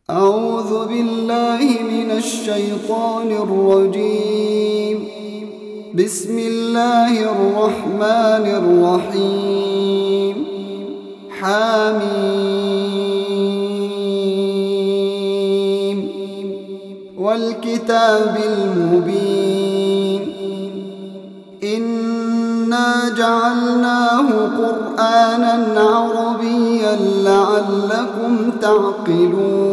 أعوذ بالله من الشيطان الرجيم. بسم الله الرحمن الرحيم. حميم والكتاب المبين. إنا جعلناه قرآنا عربيا لعلكم تعقلون.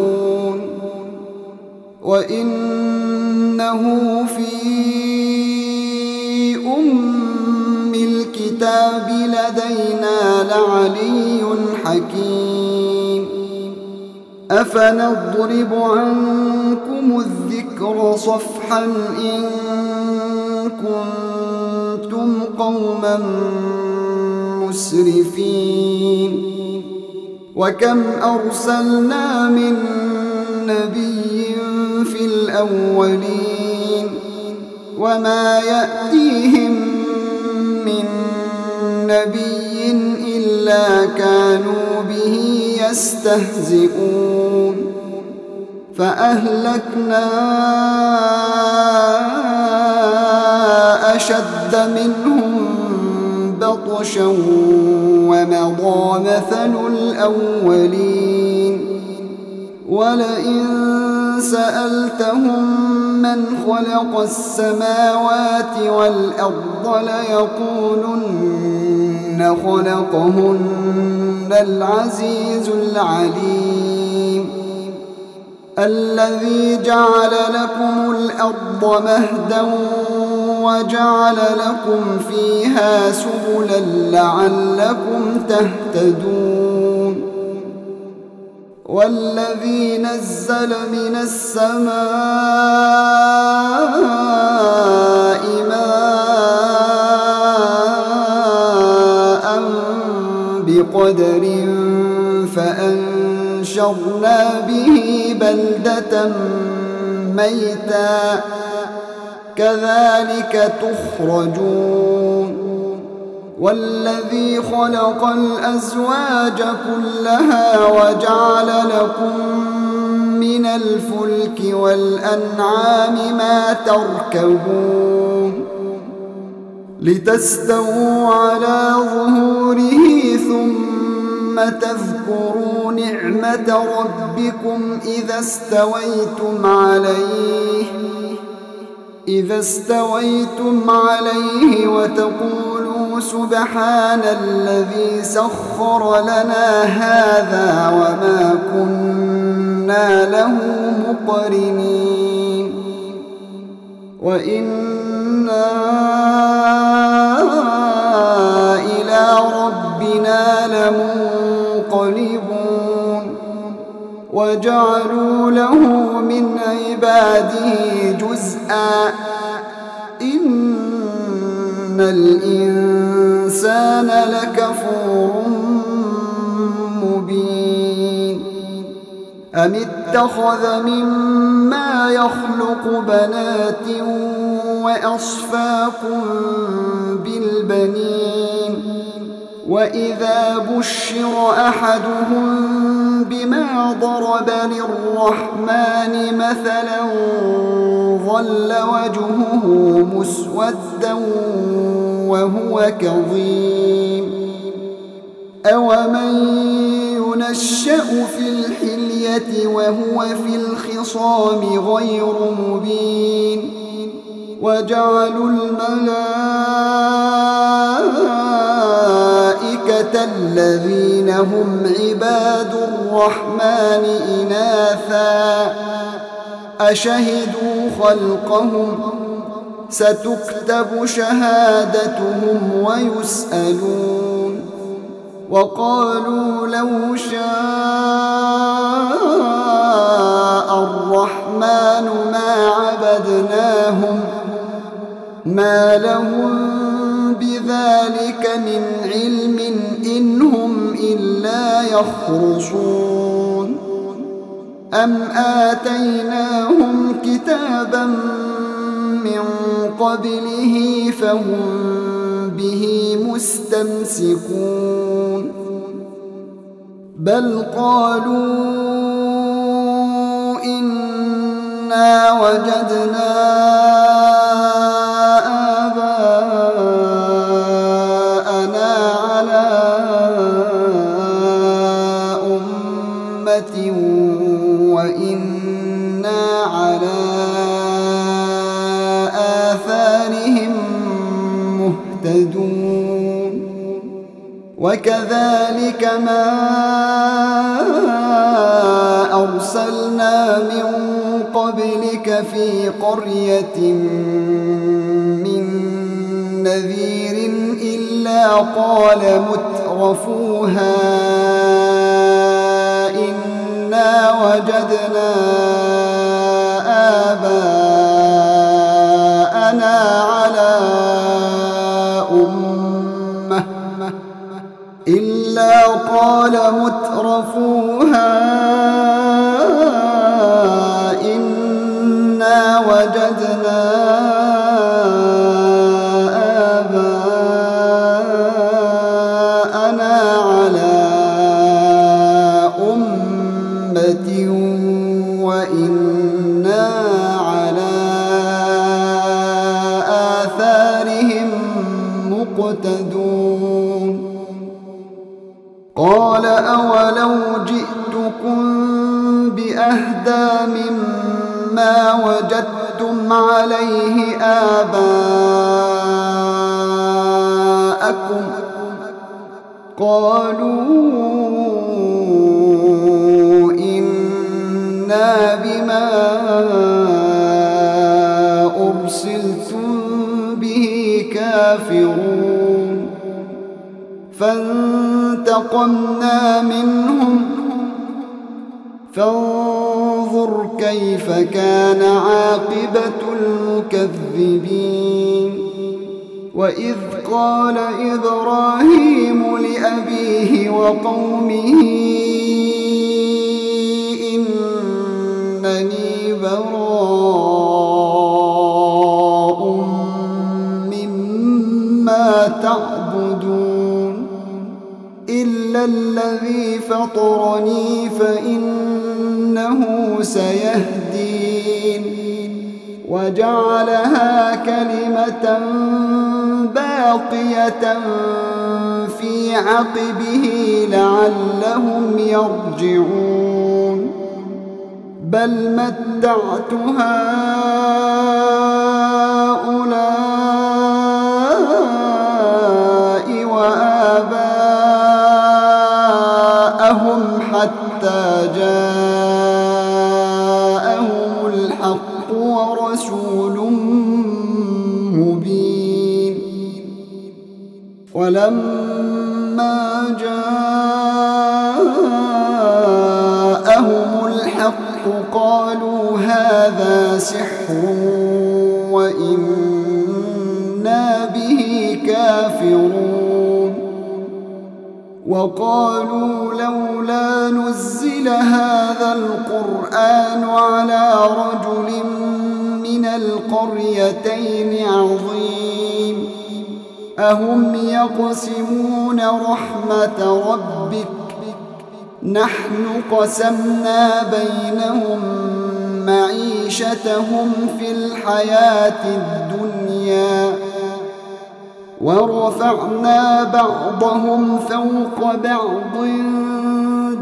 وإنه في الكتاب لدينا لعلي حكيم. أفنضرب عنكم الذكر صفحا إن كنتم قوما مسرفين. وكم أرسلنا من نبي في الأولين وما يأتيهم من نبي إلا كانوا به يستهزئون. فأهلكنا أشد منهم بطشا ومضى مثل الأولين. ولئن سألتهم من خلق السماوات والأرض ليقولن خلقهن العزيز العليم. الذي جعل لكم الأرض مهدا وجعل لكم فيها سبلا لعلكم تهتدون. والذي نزل من السماء ماء بقدر فأنشرنا به بلدة ميتا كذلك تخرجون. والذي خلق الأزواج كلها وجعل لكم من الفلك والأنعام ما تركبون لتستووا على ظهوره ثم تذكروا نعمة ربكم إذا استويتم عليه وتقولوا سبحان الذي سخر لنا هذا وما كنا له مقرنين. وإنا إلى ربنا لمنقلبون. وجعلوا له من عباده جزءا إن الإنسان لكفور مبين. أم اتخذ مما يخلق بنات وأصفاكم بالبنين. وإذا بشر أحدهم بما ضرب للرحمن مثلا ظل وجهه مسودا وهو كظيم. أومن ينشأ في الحلية وهو في الخصام غير مبين. وجعلوا الملائكة الذين هم عباد الرحمن إناثا أشهدوا خلقهم ستكتب شهادتهم ويسألون. وقالوا لو شاء الرحمن ما عبدناهم ما لهم بذلك من علم إن هم إلا يخرصون. أم آتيناهم كتابا من قبله فهم به مستمسكون. بل قالوا إنا وجدنا آباءنا على أمة وإنا على آثارهم مهتدون وكذلك ما أرسلنا من قبلك في قرية من نذير إلا قال مترفوها إنا وجدنا آباءنا على أمة إلا قال مترفوها إنا وجدنا آباءنا على أمة وإنا على آثارهم مقتدون قال أولو جئتكم بأهدى مما وجدتم عليه آباءكم قالوا إنا بما أرسلتم به كافرون فانتقمنا منهم فانظر كيف كان عاقبة المكذبين وإذ قال إبراهيم لأبيه وقومه إنني براء مما تعبدون إلا الذي فطرني فإنه سيهدين وجعلها كلمة باقية في عقبه لعلهم يرجعون بل متعت هؤلاء وآباءهم حتى جاءهم الحق ورسول مبين ولما جاءهم الحق قالوا هذا سحر وإنا به كافرون وقالوا لولا نزل هذا القرآن على رجل من القريتين عظيم أهم يقسمون رحمة ربك نحن قسمنا بينهم معيشتهم في الحياة الدنيا ورفعنا بعضهم فوق بعض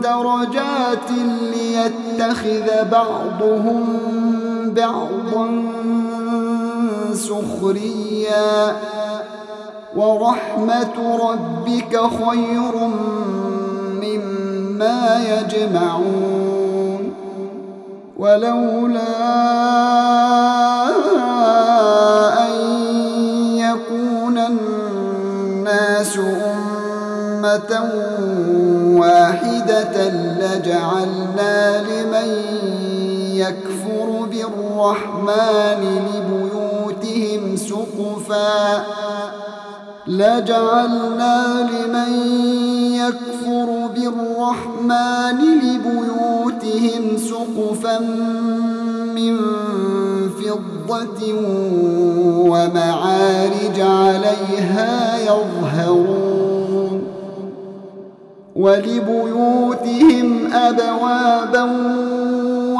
درجات ليتخذ بعضهم بعضا سخريا ورحمة ربك خير مما يجمعون ولولا أن يكون الناس أمة واحدة لجعلنا لمن يكفر بالرحمن لبيوتهم سقفا من فضة ومعارج عليها يظهرون ولبيوتهم أبوابا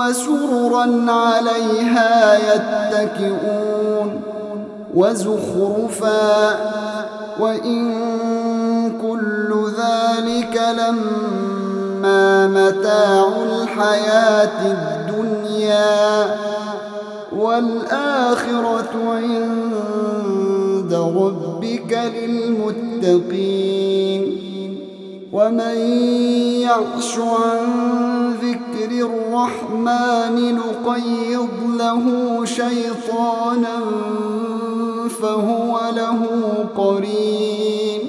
وسررا عليها يتكئون وزخرفا وإن كل ذلك لما متاع الحياة الدنيا والآخرة عند ربك للمتقين ومن يعش عن ذكر الرحمن نقيض له شيطانا فهو له قرين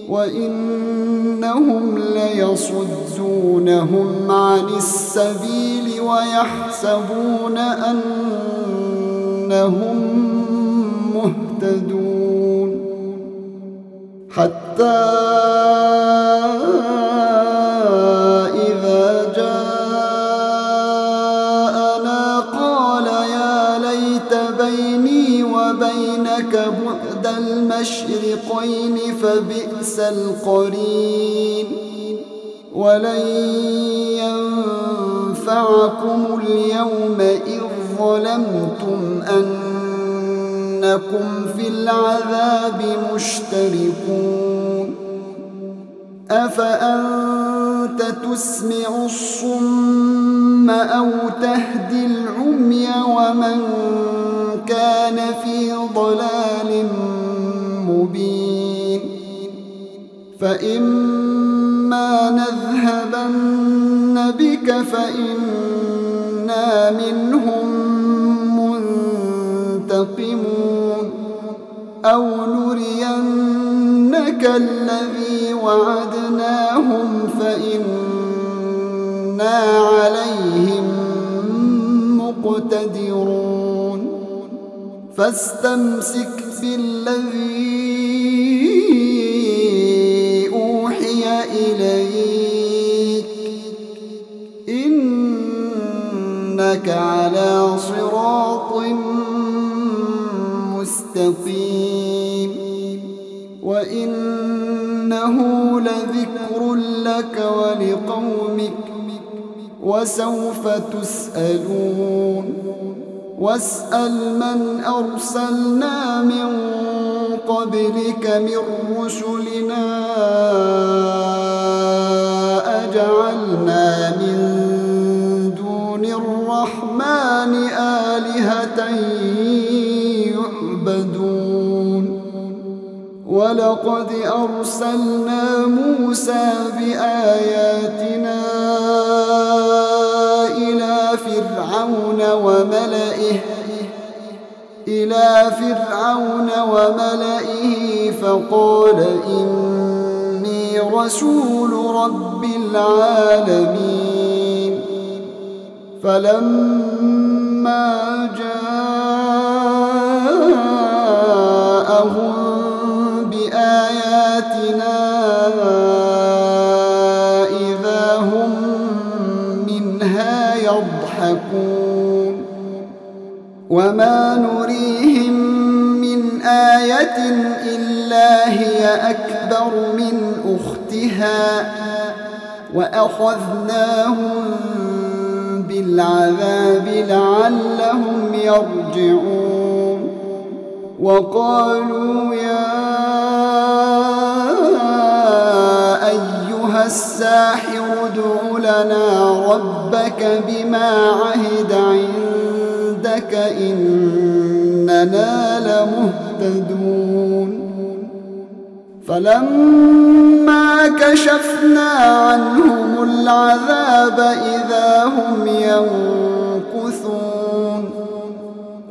وإنهم ليصدونهم عن السبيل ويحسبون أنهم مهتدون حتى إذا جاءنا قال يا ليت بيني وبينك بعد المشرقين فبئس القرين ولن ينفعكم اليوم إذ ظلمتم أنكم في العذاب مشتركون أفأنت تسمع الصم أو تهدي العمي ومن كان في ضلال مبين فإما نذهبن بك فإنا منهم منتقمون أو نرينك الذي وعدناهم فإنا عليهم مقتدرون فاستمسك بالذي أوحي إليك إنك على صراط مستقيم وإنه لذكر لك ولقومك وسوف تسألون واسأل من أرسلنا من قبلك من رسلنا أجعلنا من دون الرحمن آلهة يعبدون ولقد أرسلنا موسى بآياتنا إلى فرعون وملئه فقال إني رسول رب العالمين فلما جاءهم بآياتنا إذا هم منها يضحكون وما نريهم من آية إلا هي أكبر من أختها وأخذناهم بالعذاب لعلهم يرجعون وقالوا يا أيها الساحر ادع لنا ربك بما عهد عندك إننا لمهتدون فلما كشفنا عنهم العذاب إذا هم ينكثون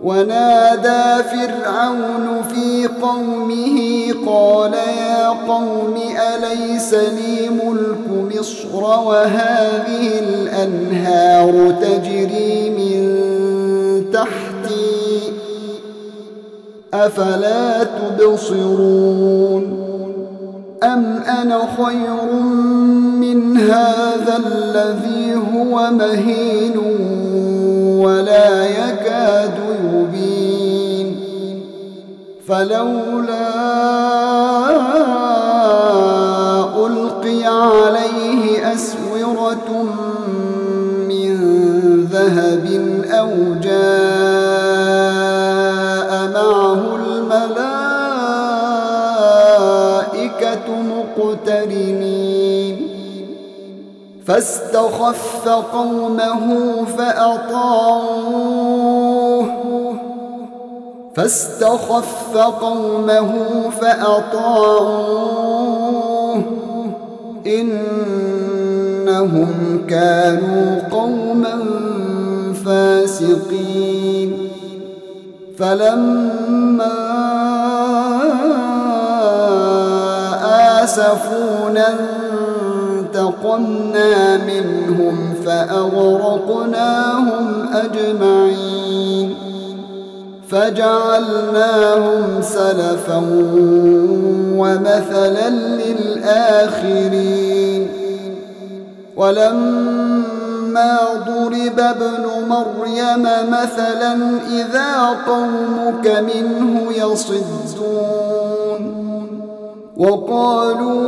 ونادى فرعون في قومه قال يا قوم أليس لي ملك مصر وهذه الأنهار تجري من تحتي أفلا تبصرون أم أنا خير من هذا الذي هو مهين ولا يكاد يبين فلولا ألقي عليه أسورة من ذهب أو جاء معه الملائكة مقترنين فاستخف قومه فأطاعوه إنهم كانوا قوما فاسقين فلما آسفونا انتقمنا منهم فأغرقناهم أجمعين فجعلناهم سلفا ومثلا للآخرين ولما ضرب ابن مريم مثلا إذا قومك منه يصدون وقالوا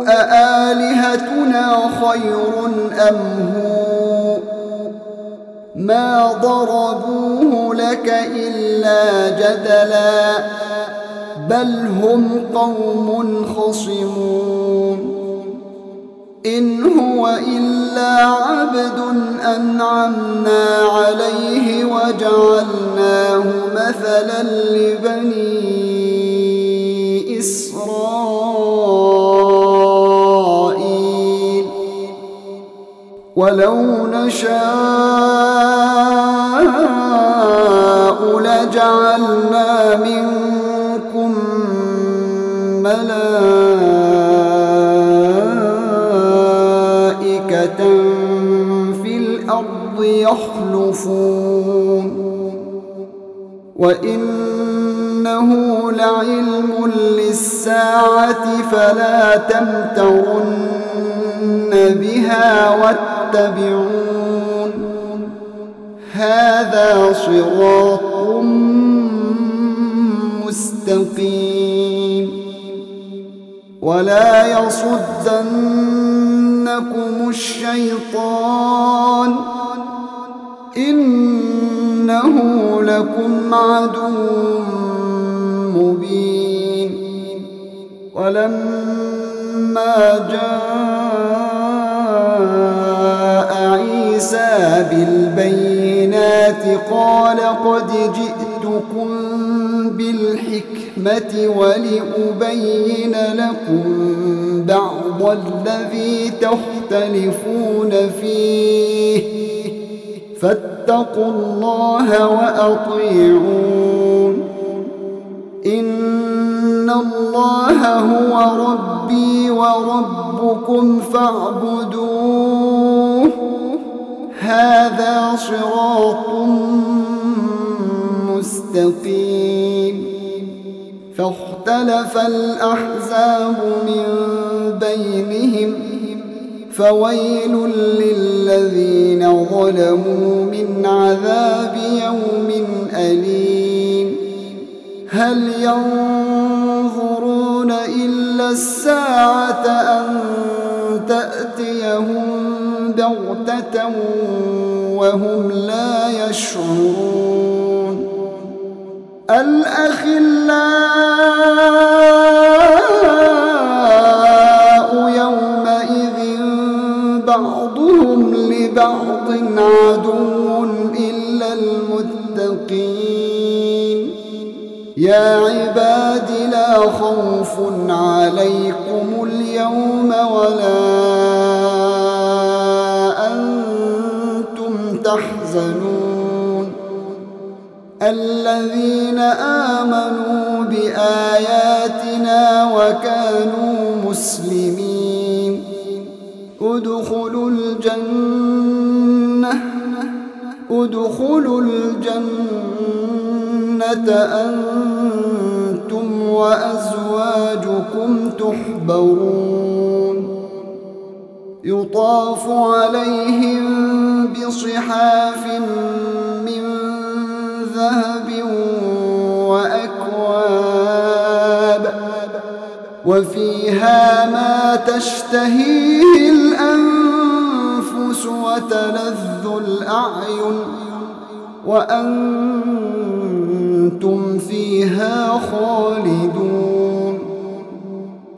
أآلهتنا خير أم هو ما ضربوه لك إلا جدلا بل هم قوم خصمون إن هو إلا عبد أنعمنا عليه وجعلناه مثلا لبني إسرائيل ولو نشاء لجعلنا منكم ملائكة في الأرض يخلفون وإنه لعلم للساعة فلا تمترن بها واتبعون هذا صراط مستقيم ولا يصدنكم الشيطان إنه لكم عدو مبين ولما جاء عيسى بالبينات قال قد جئتكم بالحكمة ولأبين لكم بعض الذي تختلفون فيه فاتقوا الله وأطيعون إن الله هو ربي وربكم فاعبدوه هذا صراط مستقيم فاختلف الأحزاب من بينهم فويل للذين ظلموا من عذاب يوم أليم هل ينظرون إلا الساعة أن تأتيهم بغتة وهم لا يشعرون الأخلاء يومئذ بعضهم لبعض عدو إلا المتقين يا عباد لا خوف عليكم اليوم ولا أنتم تحزنون الذين آمنوا بآياتنا وكانوا مسلمين ادخلوا الجنة أنتم وأزواجكم تحبرون يطاف عليهم بصحاف من ذهب وأكواب وفيها ما تشتهيه الأنفس وتلذ الأعين وأنتم فيها خالدون.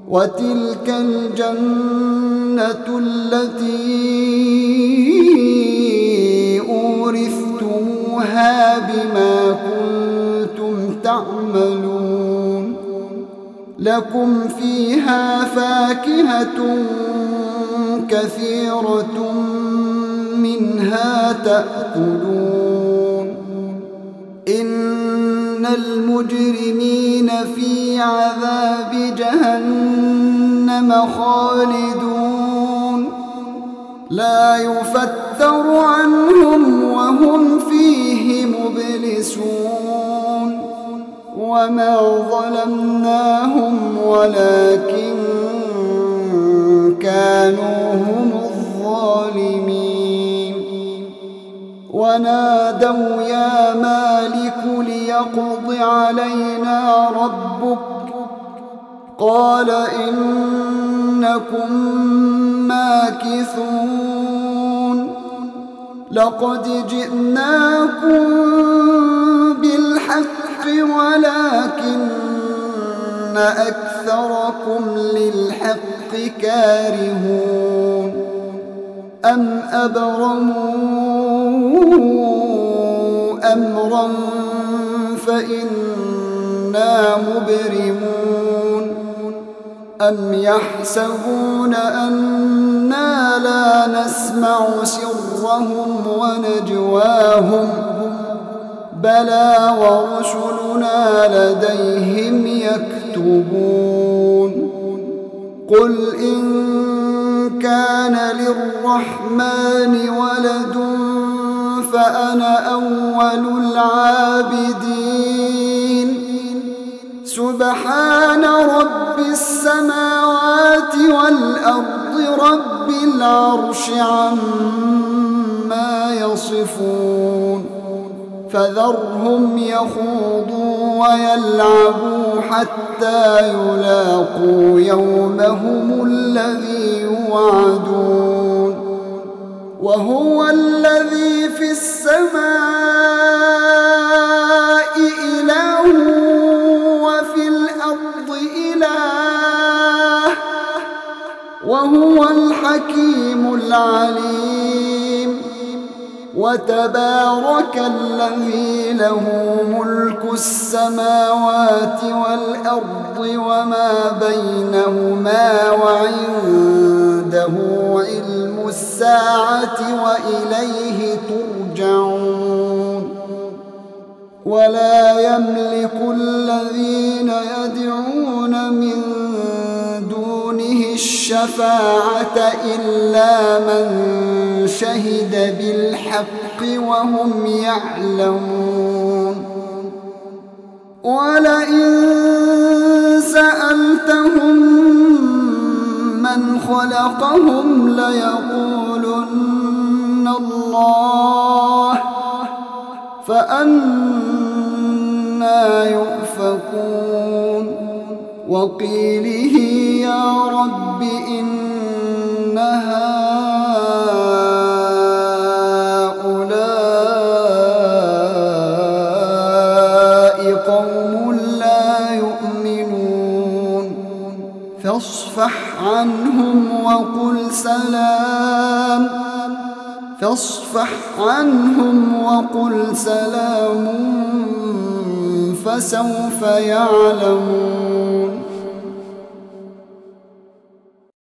وتلك الجنة التي أورثتموها بما كنتم تعملون. لكم فيها فاكهة كثيرة منها تأكلون. إن المجرمين في عذاب جهنم خالدون لا يفتر عنهم وهم فيه مبلسون. وما ظلمناهم ولكن كانوا هم الظالمين. ونادوا يا مالك ليقض علينا ربك قال إنكم ماكثون. لقد جئناكم بالحق ولكن أكثركم للحق كارهون. أم أبرموا أمرا فإنا مبرمون. أم يحسبون أنا لا نسمع سرهم ونجواهم بلى ورسلنا لديهم يكتبون. قل إن كان للرحمن ولد فأنا أول العابدين. سبحان رب السماوات والأرض رب العرش عما يصفون. فذرهم يخوضوا ويلعبوا حتى يلاقوا يومهم الذي يوعدون. وهو الذي في السماء إله وفي الأرض إله وهو الحكيم العليم. وتبارك الذي له ملك السماوات والأرض وما بينهما وعنده علم الساعة وإليه ترجعون. ولا يملك الذين يدعون من دونه الشفاعة إلا من شهد بالحق وهم يعلمون. ولئن سألتهم من خلقهم ليقولن الله فأنى يؤفكون. وقيله يا رب إن هؤلاء قوم لا يؤمنون فاصفح عنهم وقل سلام. فاصفح عنهم وقل سلام فسوف يعلمون.